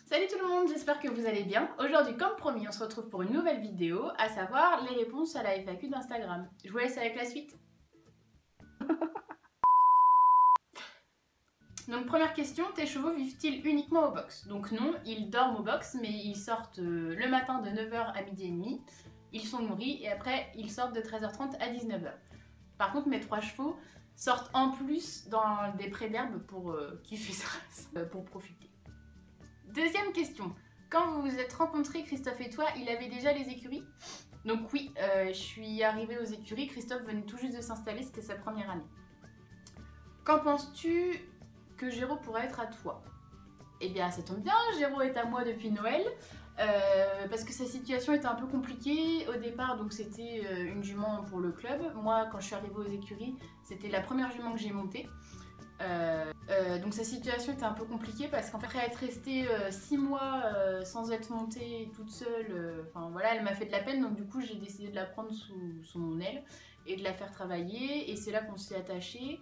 Salut tout le monde, j'espère que vous allez bien. Aujourd'hui, comme promis, on se retrouve pour une nouvelle vidéo, à savoir les réponses à la FAQ d'Instagram. Je vous laisse avec la suite. Donc première question, tes chevaux vivent-ils uniquement au box? Donc non, ils dorment au box, mais ils sortent le matin de 9 h à midi et demi. Ils sont nourris et après ils sortent de 13 h 30 à 19 h. Par contre, mes 3 chevaux sortent en plus dans des prés d'herbe pour kiffer sa race, pour profiter. Deuxième question. Quand vous vous êtes rencontrés, Christophe et toi, il avait déjà les écuries? Donc oui, je suis arrivée aux écuries, Christophe venait tout juste de s'installer, c'était sa première année. Qu'en penses-tu que Géraud pourrait être à toi? Eh bien ça tombe bien, Géraud est à moi depuis Noël, parce que sa situation était un peu compliquée au départ, donc c'était une jument pour le club. Moi quand je suis arrivée aux écuries, c'était la première jument que j'ai montée. Donc sa situation était un peu compliquée parce qu'en fait après être restée 6 mois sans être montée toute seule, enfin voilà, elle m'a fait de la peine, donc du coup j'ai décidé de la prendre sous mon aile et de la faire travailler, et c'est là qu'on s'est attaché.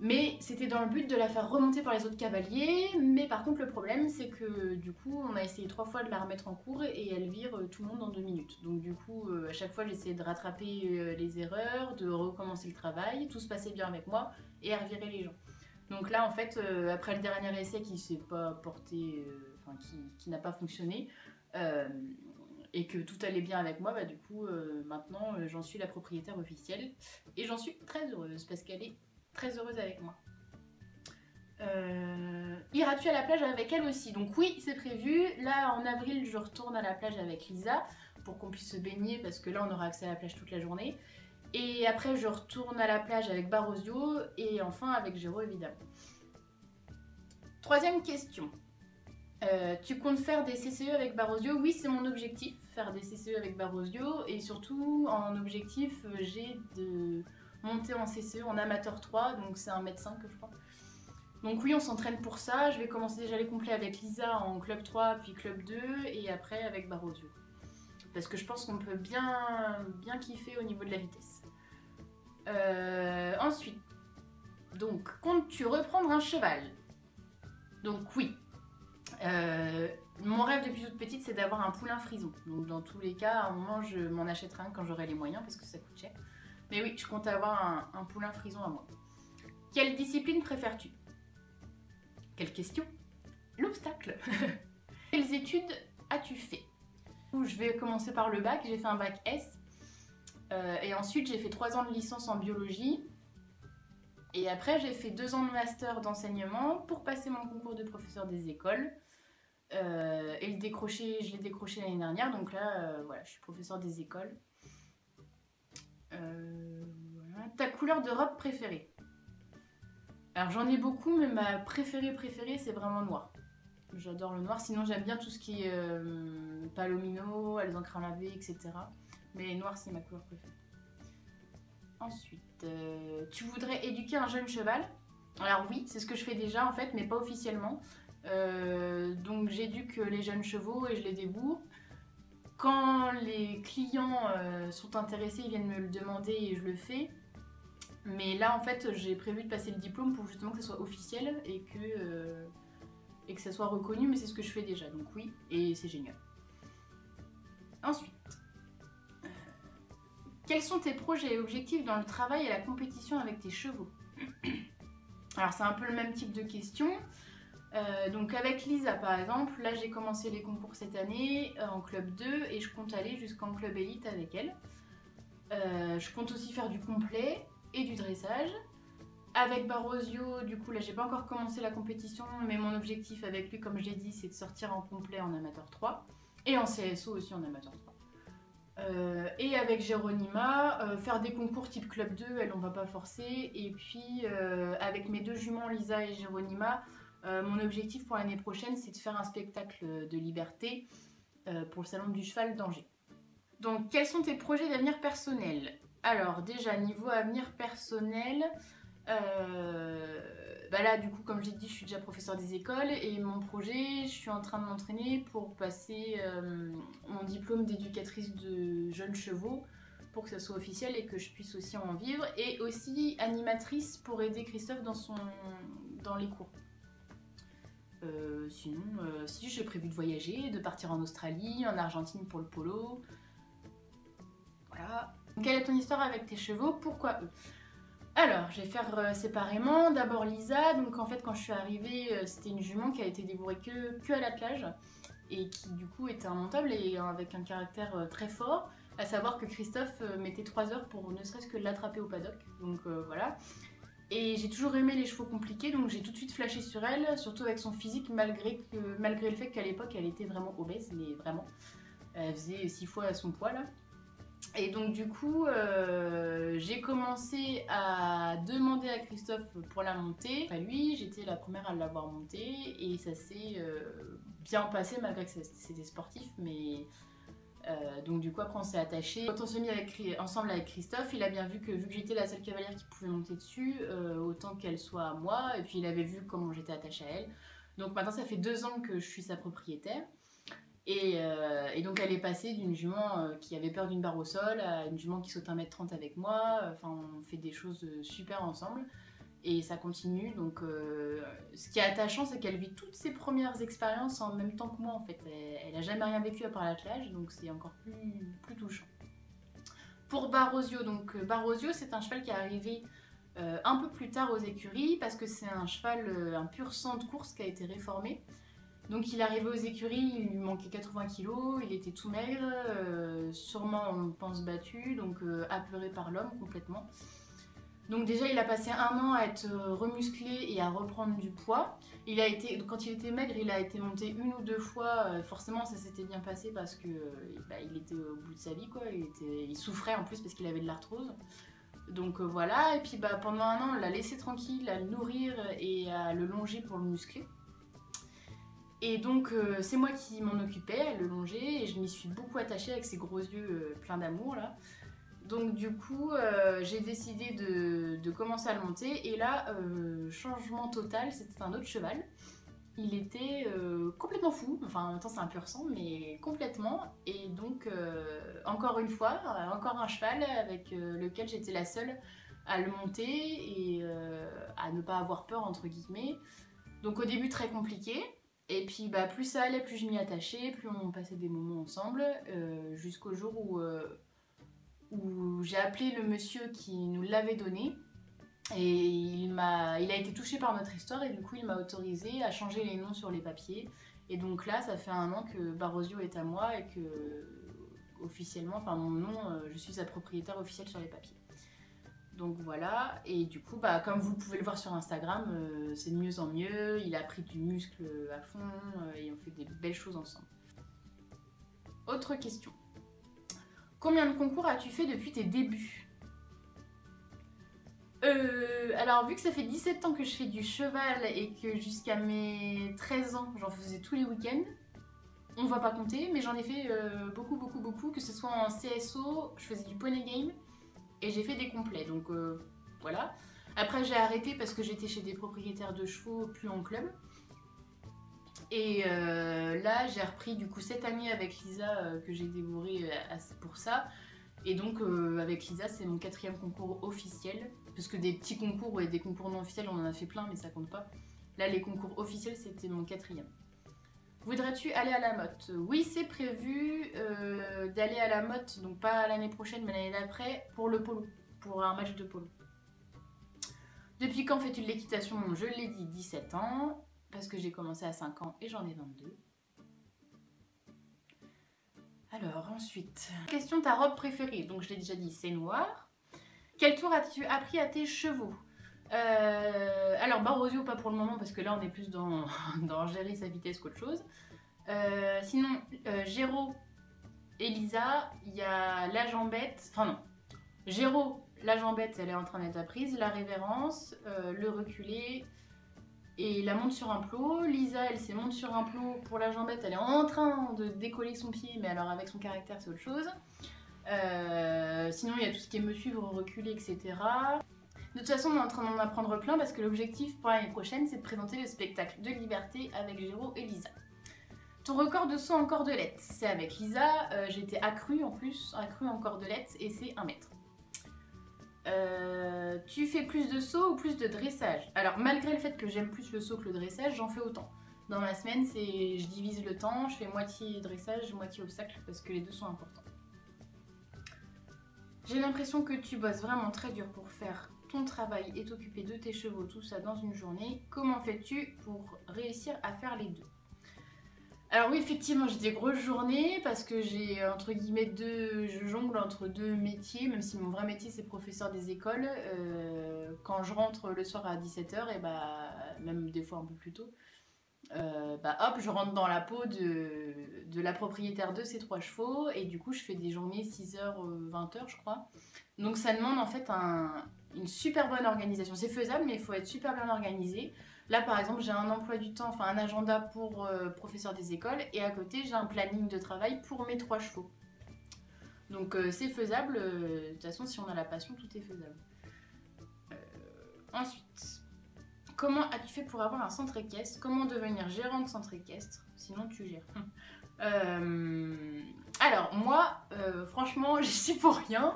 Mais c'était dans le but de la faire remonter par les autres cavaliers, mais par contre le problème c'est que du coup on a essayé 3 fois de la remettre en cours et elle vire tout le monde en 2 minutes. Donc du coup à chaque fois j'essayais de rattraper les erreurs, de recommencer le travail, tout se passait bien avec moi et elle revirait les gens. Donc là en fait après le dernier essai qui s'est pas porté, enfin qui n'a pas fonctionné, et que tout allait bien avec moi, bah du coup maintenant j'en suis la propriétaire officielle et j'en suis très heureuse parce qu'elle est très heureuse avec moi. Iras-tu à la plage avec elle aussi? Donc oui, c'est prévu. Là en avril je retourne à la plage avec Lisa pour qu'on puisse se baigner parce que là on aura accès à la plage toute la journée. Et après je retourne à la plage avec Barosio et enfin avec Géraud évidemment. Troisième question. Tu comptes faire des CCE avec Barosio? Oui, c'est mon objectif, faire des CCE avec Barosio, et surtout en objectif j'ai de monter en CCE en amateur 3, donc c'est 1,5 m je crois. Donc oui, on s'entraîne pour ça. Je vais commencer déjà les complets avec Lisa en club 3 puis club 2 et après avec Barosio. Parce que je pense qu'on peut bien kiffer au niveau de la vitesse. Ensuite, donc comptes-tu reprendre un cheval? Donc oui. Mon rêve depuis toute petite c'est d'avoir un poulain frison. Donc dans tous les cas, à un moment je m'en achèterai un quand j'aurai les moyens parce que ça coûte cher. Mais oui, je compte avoir un poulain frison à moi. Quelle discipline préfères-tu? Quelle question? L'obstacle. Quelles études as-tu fait? Je vais commencer par le bac, j'ai fait un bac S. Et ensuite j'ai fait 3 ans de licence en biologie. Et après j'ai fait 2 ans de master d'enseignement pour passer mon concours de professeur des écoles. Et le décrocher, je l'ai décroché l'année dernière, donc là voilà, je suis professeur des écoles. Voilà. Ta couleur de robe préférée? Alors j'en ai beaucoup, mais ma préférée c'est vraiment noir. J'adore le noir, sinon j'aime bien tout ce qui est palomino, les encres à laver, etc. Mais noir c'est ma couleur préférée. Ensuite, tu voudrais éduquer un jeune cheval? Alors oui, c'est ce que je fais déjà en fait, mais pas officiellement. Donc j'éduque les jeunes chevaux et je les débourre. Quand les clients sont intéressés, ils viennent me le demander et je le fais. Mais là en fait j'ai prévu de passer le diplôme pour justement que ça soit officiel et que ça soit reconnu, mais c'est ce que je fais déjà, donc oui, et c'est génial. Ensuite, quels sont tes projets et objectifs dans le travail et la compétition avec tes chevaux? Alors c'est un peu le même type de question. Donc avec Lisa par exemple, là j'ai commencé les concours cette année en club 2 et je compte aller jusqu'en club élite avec elle. Je compte aussi faire du complet et du dressage. Avec Barosio, du coup là j'ai pas encore commencé la compétition, mais mon objectif avec lui, comme je l'ai dit, c'est de sortir en complet en amateur 3 et en CSO aussi en amateur 3. Et avec Géronima, faire des concours type club 2, elle on va pas forcer. Et puis avec mes 2 juments, Lisa et Géronima, mon objectif pour l'année prochaine c'est de faire un spectacle de liberté pour le salon du cheval d'Angers. Donc quels sont tes projets d'avenir personnel? Alors déjà niveau avenir personnel, bah là du coup comme je l'ai dit je suis déjà professeur des écoles et mon projet, je suis en train de m'entraîner pour passer mon diplôme d'éducatrice de jeunes chevaux pour que ça soit officiel et que je puisse aussi en vivre, et aussi animatrice pour aider Christophe dans les cours. Sinon, si j'ai prévu de voyager, de partir en Australie, en Argentine pour le polo. Voilà. Quelle est ton histoire avec tes chevaux? Pourquoi eux? Alors, je vais faire séparément. D'abord Lisa. Donc en fait, quand je suis arrivée, c'était une jument qui a été débourrée que à l'attelage et qui du coup était immontable et avec un caractère très fort. À savoir que Christophe mettait 3 heures pour ne serait-ce que l'attraper au paddock. Donc voilà. Et j'ai toujours aimé les chevaux compliqués, donc j'ai tout de suite flashé sur elle, surtout avec son physique, malgré le fait qu'à l'époque elle était vraiment obèse, mais vraiment. Elle faisait 6 fois son poids là. Et donc du coup, j'ai commencé à demander à Christophe pour la monter. Enfin, lui, j'étais la première à l'avoir montée et ça s'est bien passé malgré que c'était sportif, mais... donc du coup après on s'est attachés. Quand on s'est mis ensemble avec Christophe, il a bien vu que j'étais la seule cavalière qui pouvait monter dessus, autant qu'elle soit à moi, et puis il avait vu comment j'étais attachée à elle. Donc maintenant ça fait 2 ans que je suis sa propriétaire. Et donc elle est passée d'une jument qui avait peur d'une barre au sol à une jument qui saute 1m30 avec moi. Enfin on fait des choses super ensemble. Et ça continue, donc ce qui est attachant, c'est qu'elle vit toutes ses premières expériences en même temps que moi en fait. Elle a jamais rien vécu à part l'attelage, donc c'est encore plus touchant. Pour Barosio, donc Barosio c'est un cheval qui est arrivé un peu plus tard aux écuries, parce que c'est un cheval, un pur sang de course qui a été réformé. Donc il est arrivé aux écuries, il lui manquait 80 kg, il était tout maigre, sûrement on pense battu, donc apeuré par l'homme complètement. Donc déjà il a passé 1 an à être remusclé et à reprendre du poids. Quand il était maigre, il a été monté 1 ou 2 fois, forcément ça s'était bien passé parce que il était au bout de sa vie quoi, il souffrait en plus parce qu'il avait de l'arthrose. Donc voilà, et puis pendant 1 an on l'a laissé tranquille à le nourrir et à le longer pour le muscler. Et donc c'est moi qui m'en occupais, à le longer, et je m'y suis beaucoup attachée avec ses gros yeux pleins d'amour là. Donc du coup, j'ai décidé de commencer à le monter. Et là, changement total, c'était un autre cheval. Il était complètement fou. Enfin, en même temps, c'est un pur sang, mais complètement. Et donc, encore une fois, encore un cheval avec lequel j'étais la seule à le monter et à ne pas avoir peur, entre guillemets. Donc au début, très compliqué. Et puis, plus ça allait, plus je m'y attachais, plus on passait des moments ensemble. Jusqu'au jour où j'ai appelé le monsieur qui nous l'avait donné et il a été touché par notre histoire et du coup il m'a autorisé à changer les noms sur les papiers. Et donc là ça fait 1 an que Barosio est à moi et que officiellement, enfin mon nom, je suis sa propriétaire officielle sur les papiers. Donc voilà, et du coup comme vous pouvez le voir sur Instagram, c'est de mieux en mieux, il a pris du muscle à fond et on fait des belles choses ensemble. Autre question. Combien de concours as-tu fait depuis tes débuts? Alors vu que ça fait 17 ans que je fais du cheval et que jusqu'à mes 13 ans j'en faisais tous les week-ends, on va pas compter, mais j'en ai fait beaucoup, que ce soit en CSO, je faisais du poney game et j'ai fait des complets, donc voilà. Après j'ai arrêté parce que j'étais chez des propriétaires de chevaux, plus en club. Et là j'ai repris du coup cette année avec Lisa que j'ai dévoré pour ça. Et donc avec Lisa c'est mon 4e concours officiel. Parce que des petits concours et des concours non officiels on en a fait plein mais ça compte pas. Là les concours officiels c'était mon 4e. Voudrais-tu aller à la motte? Oui, c'est prévu d'aller à la motte, donc pas l'année prochaine mais l'année d'après, pour le polo, pour un match de polo. Depuis quand fais-tu de l'équitation? Je l'ai dit, 17 ans. Parce que j'ai commencé à 5 ans et j'en ai 22. Alors ensuite, question ta robe préférée. Donc je l'ai déjà dit, c'est noir. Quel tour as-tu appris à tes chevaux? Alors Barosio pas pour le moment parce que là on est plus dans gérer sa vitesse qu'autre chose. Sinon Géraud et Lisa, il y a la jambette, enfin non, Géraud, la jambette elle est en train d'être apprise, la révérence, le reculé et la monte sur un plot. Lisa elle s'est monte sur un plot, pour la jambette elle est en train de décoller son pied mais alors avec son caractère c'est autre chose. Sinon il y a tout ce qui est me suivre, reculer, etc. De toute façon on est en train d'en apprendre plein parce que l'objectif pour l'année prochaine c'est de présenter le spectacle de liberté avec Géraud et Lisa. Ton record de saut en cordelette, c'est avec Lisa, j'étais accrue en plus, accrue en cordelette et c'est 1 mètre. Tu fais plus de saut ou plus de dressage? Alors malgré le fait que j'aime plus le saut que le dressage, j'en fais autant. Dans ma semaine, je divise le temps, je fais moitié dressage, moitié obstacle parce que les deux sont importants. J'ai l'impression que tu bosses vraiment très dur pour faire ton travail et t'occuper de tes chevaux, tout ça dans une journée. Comment fais-tu pour réussir à faire les deux? Alors oui, effectivement, j'ai des grosses journées parce que j'ai entre guillemets je jongle entre deux métiers, même si mon vrai métier c'est professeur des écoles. Quand je rentre le soir à 17h, et bah même des fois un peu plus tôt, bah hop, je rentre dans la peau de la propriétaire de ces 3 chevaux et du coup je fais des journées 6h, 20h je crois. Donc ça demande en fait une super bonne organisation. C'est faisable mais il faut être super bien organisé. Là par exemple j'ai un emploi du temps, enfin un agenda pour professeur des écoles et à côté j'ai un planning de travail pour mes 3 chevaux. Donc c'est faisable, de toute façon si on a la passion tout est faisable. Ensuite... Comment as-tu fait pour avoir un centre équestre? Comment devenir gérant de centre équestre? Sinon tu gères. Alors moi, franchement, j'y suis pour rien.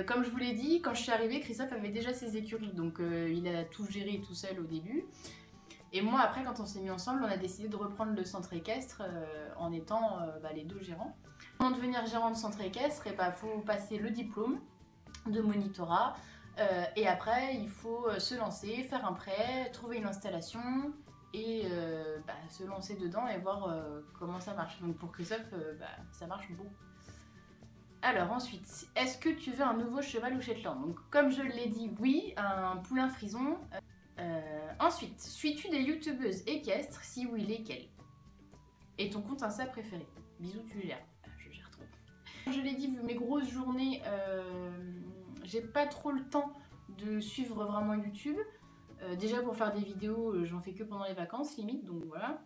Comme je vous l'ai dit, quand je suis arrivée, Christophe avait déjà ses écuries. Donc il a tout géré tout seul au début. Et moi après, quand on s'est mis ensemble, on a décidé de reprendre le centre équestre en étant les 2 gérants. Comment devenir gérant de centre équestre? Et faut passer le diplôme de monitorat. Et après, il faut se lancer, faire un prêt, trouver une installation et se lancer dedans et voir comment ça marche. Donc pour Christophe, ça marche beaucoup. Alors ensuite, est-ce que tu veux un nouveau cheval ou Shetland? Donc comme je l'ai dit, oui, un poulain frison. Ensuite, suis-tu des youtubeuses équestres? Si oui, lesquelles? Et ton compte Insta préféré? Bisous, tu gères. Je gère trop. Comme je l'ai dit, vu mes grosses journées, j'ai pas trop le temps de suivre vraiment YouTube. Déjà pour faire des vidéos, j'en fais que pendant les vacances limite, donc voilà.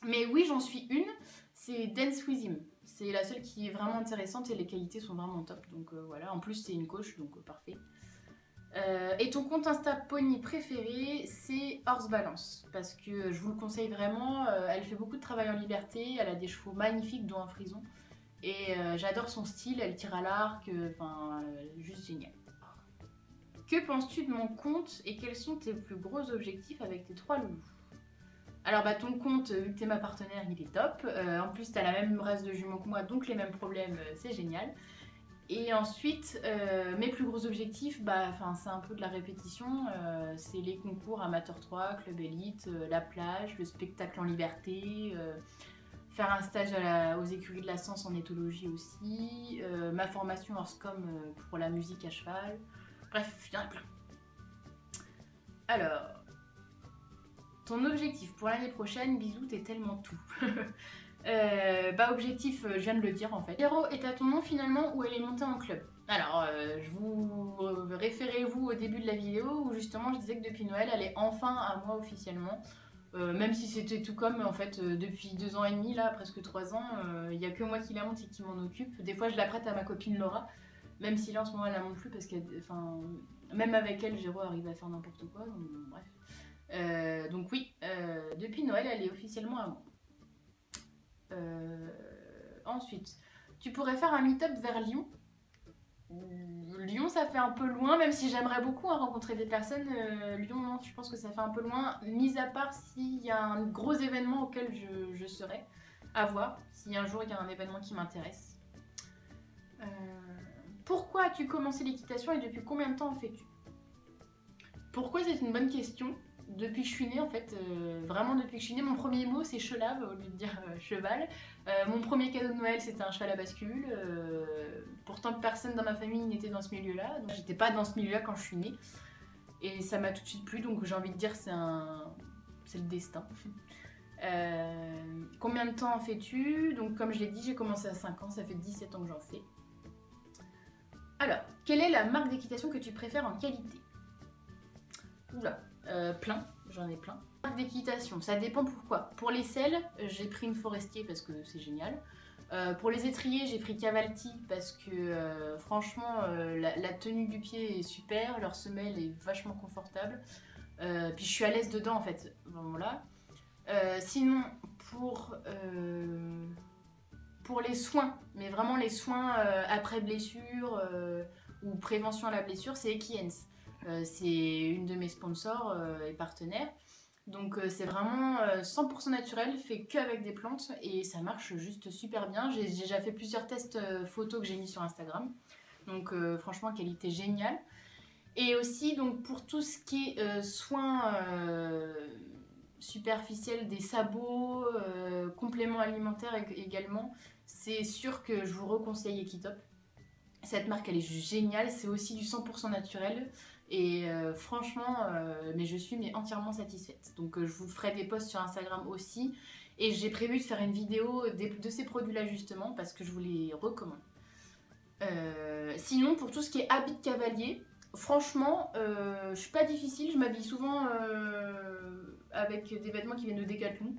Mais oui, j'en suis une, c'est Dance With Him. C'est la seule qui est vraiment intéressante et les qualités sont vraiment top, donc voilà. En plus c'est une coach, donc parfait. Et ton compte Insta pony préféré, c'est Horse Balance, parce que je vous le conseille vraiment, elle fait beaucoup de travail en liberté, elle a des chevaux magnifiques dont un frison. Et j'adore son style, elle tire à l'arc, juste génial. Que penses-tu de mon compte et quels sont tes plus gros objectifs avec tes 3 loulous? Alors ton compte, vu que t'es ma partenaire, il est top. En plus t'as la même race de jumeaux que moi, donc les mêmes problèmes, c'est génial. Et ensuite, mes plus gros objectifs, c'est un peu de la répétition. C'est les concours Amateur 3, Club Elite, la plage, le spectacle en liberté... faire un stage aux écuries de la Sens en éthologie aussi, ma formation Horsecom pour la musique à cheval, bref, il y en a plein. Alors, ton objectif pour l'année prochaine, bisous, t'es tellement tout. Objectif, je viens de le dire en fait. Héros est à ton nom finalement ou elle est montée en club? Alors, je vous référez-vous au début de la vidéo où justement je disais que depuis Noël, elle est enfin à moi officiellement. Même si c'était tout comme en fait depuis 2 ans et demi là, presque 3 ans, il n'y a que moi qui la monte et qui m'en occupe. Des fois je la prête à ma copine Laura, même si là en ce moment elle la monte plus parce que même avec elle Géraud arrive à faire n'importe quoi, donc bref. Donc oui, depuis Noël elle est officiellement à moi. Ensuite, tu pourrais faire un meet-up vers Lyon. Lyon ça fait un peu loin, même si j'aimerais beaucoup rencontrer des personnes. Lyon non, je pense que ça fait un peu loin, mis à part s'il y a un gros événement auquel je serais à voir, si un jour il y a un événement qui m'intéresse. Pourquoi as-tu commencé l'équitation et depuis combien de temps en fais-tu? Pourquoi, c'est une bonne question. Depuis que je suis née en fait, vraiment depuis que je suis née, mon premier mot c'est chelave au lieu de dire cheval. Mon premier cadeau de Noël c'était un cheval à bascule. Pourtant personne dans ma famille n'était dans ce milieu-là, donc j'étais pas dans ce milieu-là quand je suis née. Et ça m'a tout de suite plu, donc j'ai envie de dire c'est le destin. Combien de temps en fais-tu? Donc comme je l'ai dit, j'ai commencé à 5 ans, ça fait 17 ans que j'en fais. Alors, quelle est la marque d'équitation que tu préfères en qualité? Oula. Plein, j'en ai plein. Marque d'équitation, ça dépend pourquoi. Pour les selles, j'ai pris une Forestier parce que c'est génial. Pour les étriers, j'ai pris Cavalti parce que franchement, la tenue du pied est super, leur semelle est vachement confortable. Puis je suis à l'aise dedans en fait. Bon, voilà. Sinon, pour les soins, mais vraiment les soins après blessure ou prévention à la blessure, c'est Equiens. C'est une de mes sponsors et partenaires. Donc c'est vraiment 100% naturel, fait qu'avec des plantes et ça marche juste super bien. J'ai déjà fait plusieurs tests photos que j'ai mis sur Instagram. Donc franchement qualité géniale. Et aussi donc pour tout ce qui est soins superficiels des sabots, compléments alimentaires également, c'est sûr que je vous reconseille Equitop. Cette marque elle est juste géniale, c'est aussi du 100% naturel. Et franchement, mais je suis entièrement satisfaite. Donc je vous ferai des posts sur Instagram aussi. Et j'ai prévu de faire une vidéo de ces produits-là justement parce que je vous les recommande. Sinon, pour tout ce qui est habits de cavalier, franchement, je suis pas difficile. Je m'habille souvent avec des vêtements qui viennent de Decathlon.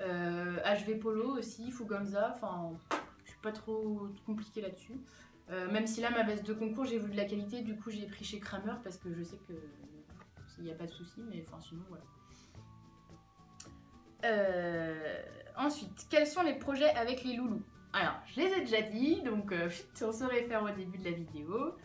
HV Polo aussi, Fuganza. Enfin, je suis pas trop compliquée là-dessus. Même si là ma veste de concours j'ai voulu de la qualité, du coup j'ai pris chez Kramer parce que je sais que il n'y a pas de souci, mais enfin sinon voilà. Ensuite, quels sont les projets avec les loulous? Alors je les ai déjà dit, donc on se réfère au début de la vidéo.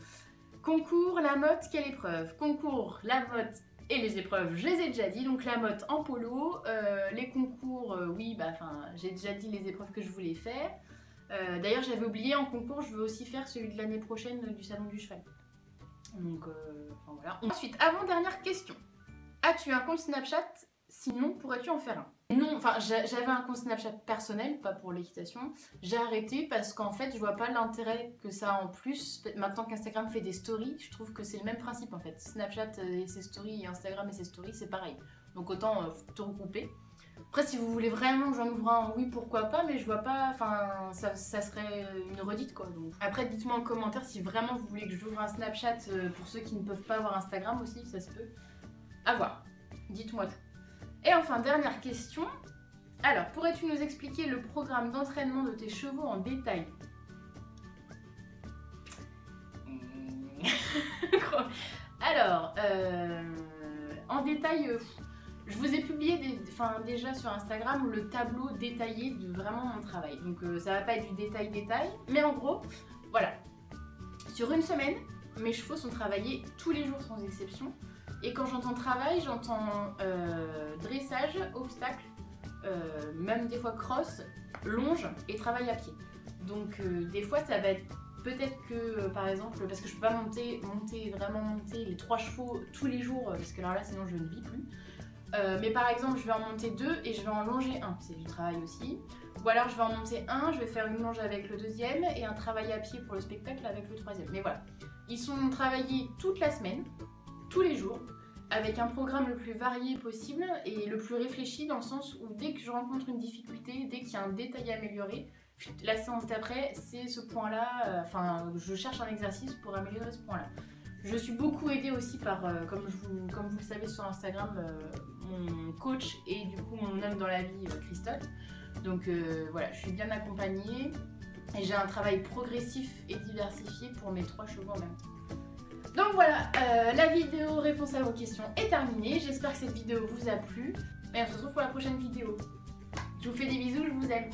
Concours, la motte, quelle épreuve? Concours, la motte et les épreuves, je les ai déjà dit, donc la motte en polo, les concours, oui, bah enfin j'ai déjà dit les épreuves que je voulais faire. D'ailleurs j'avais oublié en concours, je veux aussi faire celui de l'année prochaine du salon du cheval. Donc enfin voilà. Ensuite, avant-dernière question. As-tu un compte Snapchat? Sinon, pourrais-tu en faire un? Non, enfin j'avais un compte Snapchat personnel, pas pour l'équitation. J'ai arrêté parce qu'en fait je vois pas l'intérêt que ça a en plus. Maintenant qu'Instagram fait des stories, je trouve que c'est le même principe en fait. Snapchat et ses stories et Instagram et ses stories c'est pareil. Donc autant tout regrouper. Après, si vous voulez vraiment que j'en ouvre un, oui, pourquoi pas, mais je vois pas, enfin, ça serait une redite, quoi. Donc. Après, dites-moi en commentaire si vraiment vous voulez que j'ouvre un Snapchat pour ceux qui ne peuvent pas avoir Instagram aussi, ça se peut. À voir. Dites-moi tout. Et enfin, dernière question. Alors, pourrais-tu nous expliquer le programme d'entraînement de tes chevaux en détail? Alors, en détail... je vous ai publié déjà sur Instagram le tableau détaillé de vraiment mon travail. Donc ça va pas être du détail, mais en gros, voilà. Sur une semaine, mes chevaux sont travaillés tous les jours sans exception. Et quand j'entends travail, j'entends dressage, obstacle, même des fois cross, longe et travail à pied. Donc des fois ça va être peut-être que par exemple, parce que je peux pas monter les 3 chevaux tous les jours, parce que alors là sinon je ne vis plus. Mais par exemple je vais en monter 2 et je vais en longer un, c'est du travail aussi. Ou alors je vais en monter un, je vais faire une longe avec le deuxième et un travail à pied pour le spectacle avec le troisième. Mais voilà, ils sont travaillés toute la semaine, tous les jours, avec un programme le plus varié possible et le plus réfléchi dans le sens où dès que je rencontre une difficulté, dès qu'il y a un détail à améliorer, la séance d'après c'est ce point là, enfin je cherche un exercice pour améliorer ce point là. Je suis beaucoup aidée aussi par, comme vous le savez sur Instagram, mon coach et du coup mon homme dans la vie, Christophe. Donc voilà, je suis bien accompagnée et j'ai un travail progressif et diversifié pour mes 3 chevaux en même temps. Donc voilà, la vidéo réponse à vos questions est terminée. J'espère que cette vidéo vous a plu. Et on se retrouve pour la prochaine vidéo. Je vous fais des bisous, je vous aime.